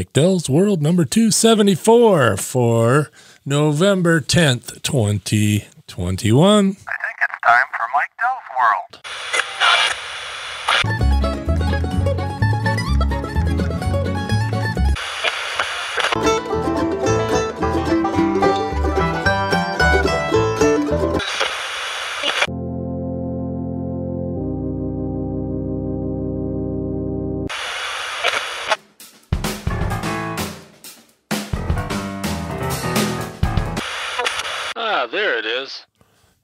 Dell's World number 274 for November 10th, 2021. I think it's time for Mike Dell's World. There it is.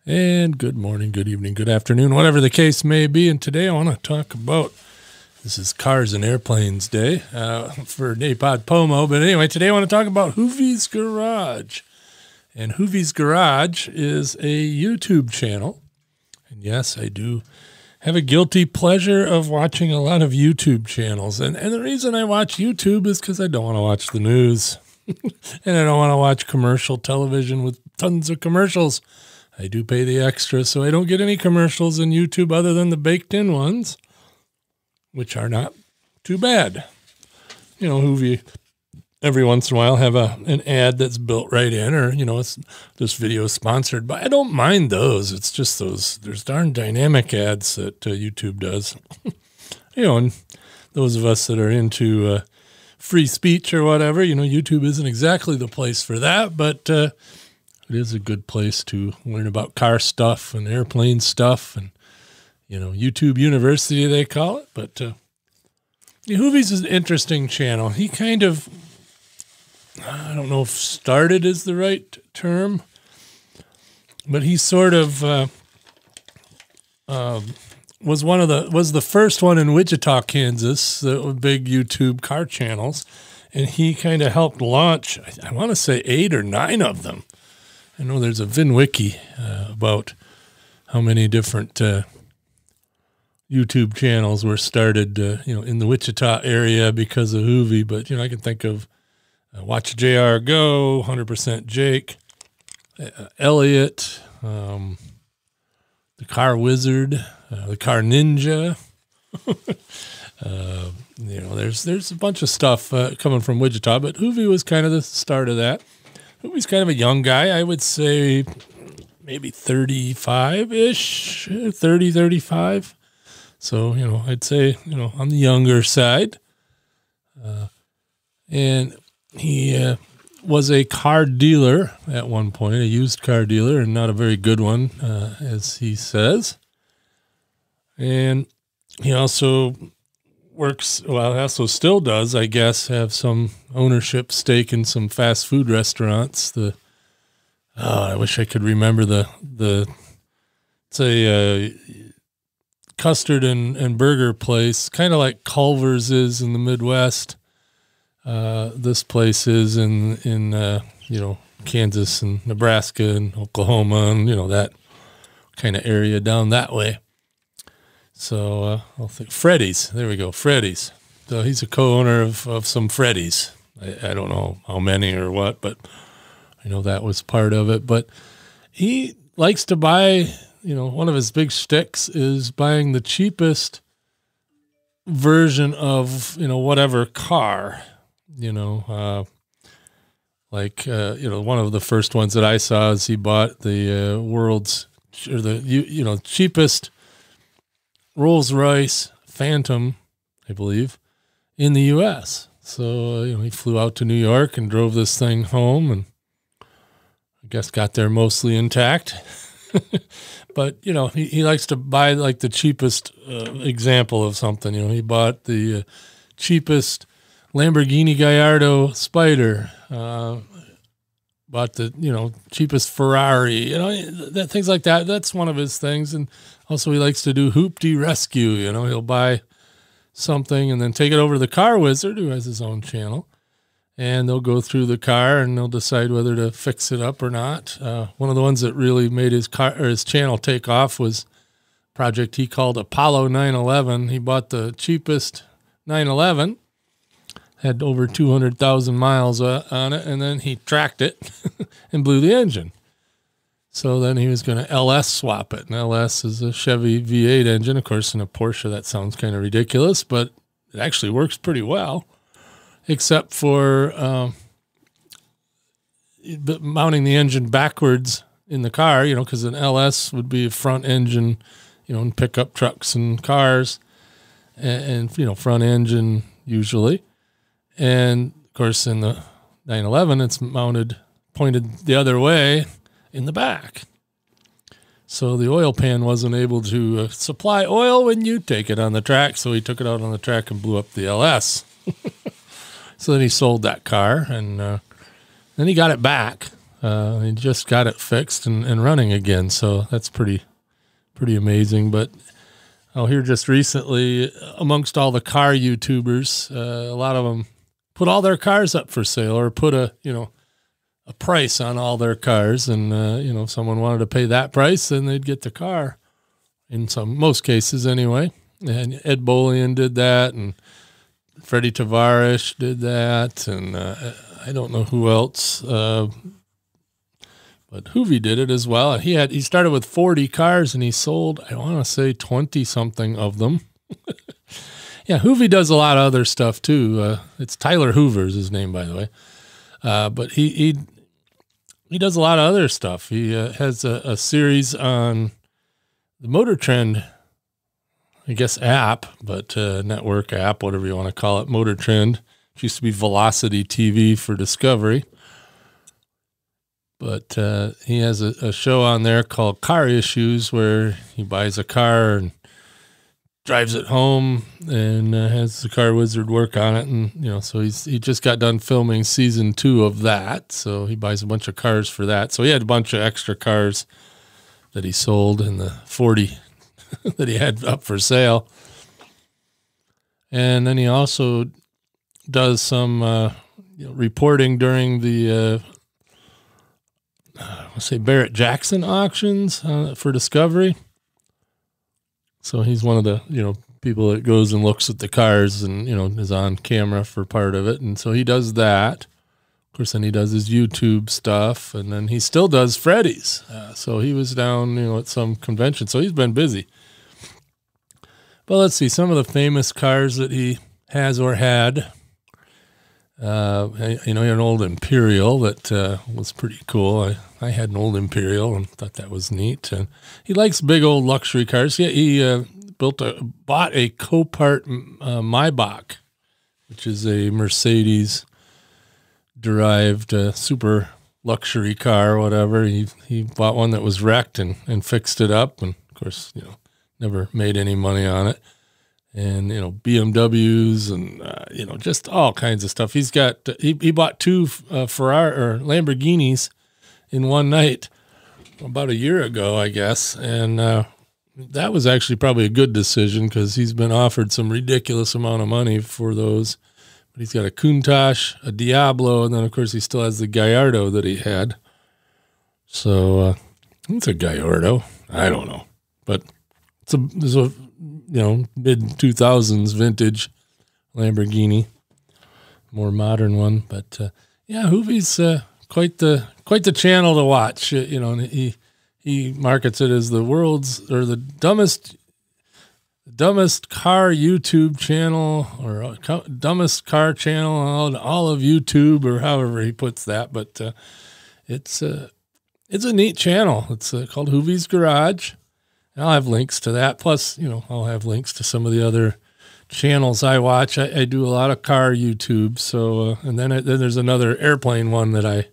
And good morning, good evening, good afternoon, whatever the case may be. And today I want to talk about, this is Cars and Airplanes Day for NaPodPoMo. But anyway, today I want to talk about Hoovie's Garage. And Hoovie's Garage is a YouTube channel. And yes, I do have a guilty pleasure of watching a lot of YouTube channels. And the reason I watch YouTube is because I don't want to watch the news. And I don't want to watch commercial television with tons of commercials. I do pay the extra, so I don't get any commercials in YouTube other than the baked-in ones, which are not too bad. You know, Hoovie, every once in a while, have an ad that's built right in, or, you know, it's this video is sponsored, but I don't mind those. It's just there's darn dynamic ads that YouTube does. You know, and those of us that are into free speech or whatever, you know, YouTube isn't exactly the place for that, but it is a good place to learn about car stuff and airplane stuff and, you know, YouTube University, they call it. But Hoovie's is an interesting channel. He kind of, I don't know if started is the right term, but he sort of was the first one in Wichita, Kansas, the big YouTube car channels. And he kind of helped launch, I want to say 8 or 9 of them. I know there's a VinWiki about how many different YouTube channels were started, you know, in the Wichita area because of Hoovie. But, you know, I can think of Watch JR Go, 100% Jake, Elliot, the Car Wizard, the Car Ninja. You know, there's a bunch of stuff coming from Wichita, but Hoovie was kind of the start of that. Hoovie's kind of a young guy. I would say maybe 35-ish, 30, 35. So, you know, I'd say, you know, on the younger side. And he was a car dealer at one point, a used car dealer, and not a very good one, as he says. And he also also still does, I guess, have some ownership stake in some fast food restaurants. I wish I could remember it's a custard and burger place, kind of like Culver's is in the Midwest. This place is in you know, Kansas and Nebraska and Oklahoma and, you know, that kind of area down that way. So I'll think Freddy's. There we go, Freddy's. So he's a co-owner of some Freddy's. I don't know how many or what, but I know that was part of it. But he likes to buy, you know, one of his big shticks is buying the cheapest version of, you know, whatever car, you know, you know, one of the first ones that I saw is he bought the cheapest Rolls-Royce Phantom, I believe, in the U.S. So, you know, he flew out to New York and drove this thing home and I guess got there mostly intact. But, you know, he likes to buy like the cheapest example of something. You know, he bought the cheapest Lamborghini Gallardo Spider, bought the, you know, cheapest Ferrari, you know, things like that. That's one of his things. And also he likes to do hoopty rescue. You know, he'll buy something and then take it over to the Car Wizard, who has his own channel, and they'll go through the car and they'll decide whether to fix it up or not. One of the ones that really made his channel take off was a project he called Apollo 911. He bought the cheapest 911, had over 200,000 miles on it, and then he tracked it and blew the engine. So then he was going to LS swap it. And LS is a Chevy V8 engine. Of course, in a Porsche, that sounds kind of ridiculous, but it actually works pretty well. except for mounting the engine backwards in the car, because an LS would be a front engine, in pickup trucks and cars, and front engine usually. And of course, in the 911, it's pointed the other way in the back. So the oil pan wasn't able to supply oil when you take it on the track. So he took it out on the track and blew up the LS. So then he sold that car, and then he got it back. He just got it fixed and running again. So that's pretty amazing. But here just recently, amongst all the car YouTubers, a lot of them put all their cars up for sale, or put a price on all their cars. And, if someone wanted to pay that price, then they'd get the car in most cases anyway. And Ed Bolian did that, and Freddie Tavares did that. And, I don't know who else, but Hoovy did it as well. And he started with 40 cars, and he sold, I want to say 20 something of them. Yeah, Hoovy does a lot of other stuff too. It's Tyler Hoover's his name, by the way. But he does a lot of other stuff. He has a series on the Motor Trend, I guess, app, but network app, whatever you want to call it, Motor Trend. It used to be Velocity TV for Discovery. But he has a show on there called Car Issues, where he buys a car and drives it home and has the car wizard work on it. And, so he just got done filming season 2 of that. So he buys a bunch of cars for that. So he had a bunch of extra cars that he sold in the 40 that he had up for sale. And then he also does some reporting during the Barrett Jackson auctions for Discovery. So he's one of the, people that goes and looks at the cars and, is on camera for part of it. And so he does that. Of course, then he does his YouTube stuff, and then he still does Freddy's. So he was down, at some convention. So he's been busy. But let's see, some of the famous cars that he has or had. He had an old Imperial that was pretty cool. I had an old Imperial and thought that was neat. And he likes big old luxury cars. He bought a Copart Maybach, which is a Mercedes-derived super luxury car or whatever. He bought one that was wrecked and fixed it up, and of course, never made any money on it. And, BMWs and, just all kinds of stuff. He's got, he bought 2 Ferrari or Lamborghinis in one night about a year ago, I guess. And that was actually probably a good decision, because he's been offered some ridiculous amount of money for those. But he's got a Countach, a Diablo, and then, of course, he still has the Gallardo that he had. So it's a Gallardo. I don't know. But it's a mid-2000s vintage Lamborghini, more modern one. But Hoovy's quite the channel to watch. And he markets it as the world's, or the dumbest car YouTube channel, or dumbest car channel on all of YouTube, or however he puts that. But it's a neat channel. It's called Hoovy's Garage. I'll have links to that. Plus, I'll have links to some of the other channels I watch. I do a lot of car YouTube. So, and then there's another airplane one that I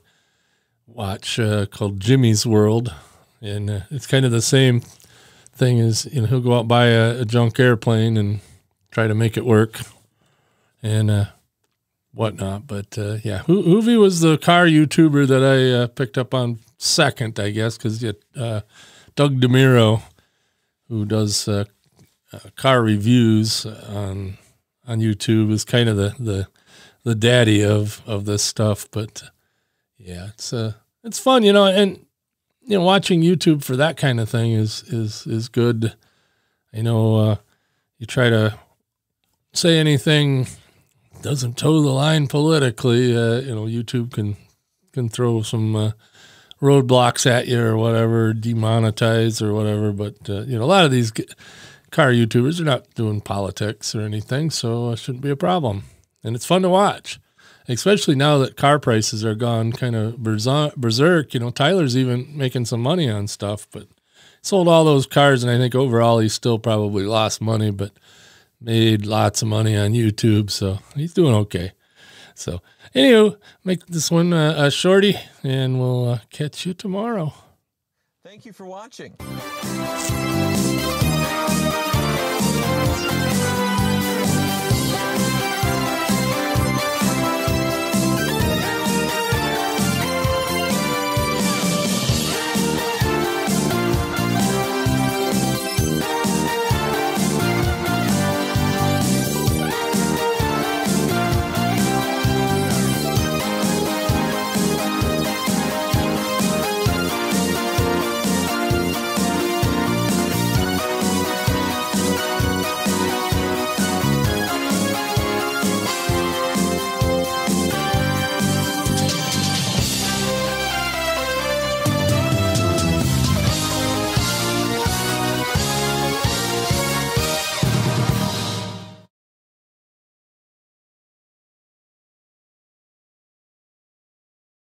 watch called Jimmy's World. And it's kind of the same thing as, he'll go out and buy a junk airplane and try to make it work and whatnot. But Hoovy was the car YouTuber that I picked up on second, I guess, because Doug DeMiro, who does car reviews on YouTube, is kind of the daddy of this stuff. But it's fun, and watching YouTube for that kind of thing is good. You try to say anything doesn't toe the line politically. YouTube can throw some roadblocks at you or whatever, demonetize or whatever. But, a lot of these car YouTubers are not doing politics or anything, so it shouldn't be a problem. And it's fun to watch. especially now that car prices are gone kind of berserk. You know, Tyler's even making some money on stuff, but sold all those cars, and I think overall he still probably lost money, but made lots of money on YouTube, so he's doing okay. So anyway, make this one a shorty, and we'll catch you tomorrow. Thank you for watching.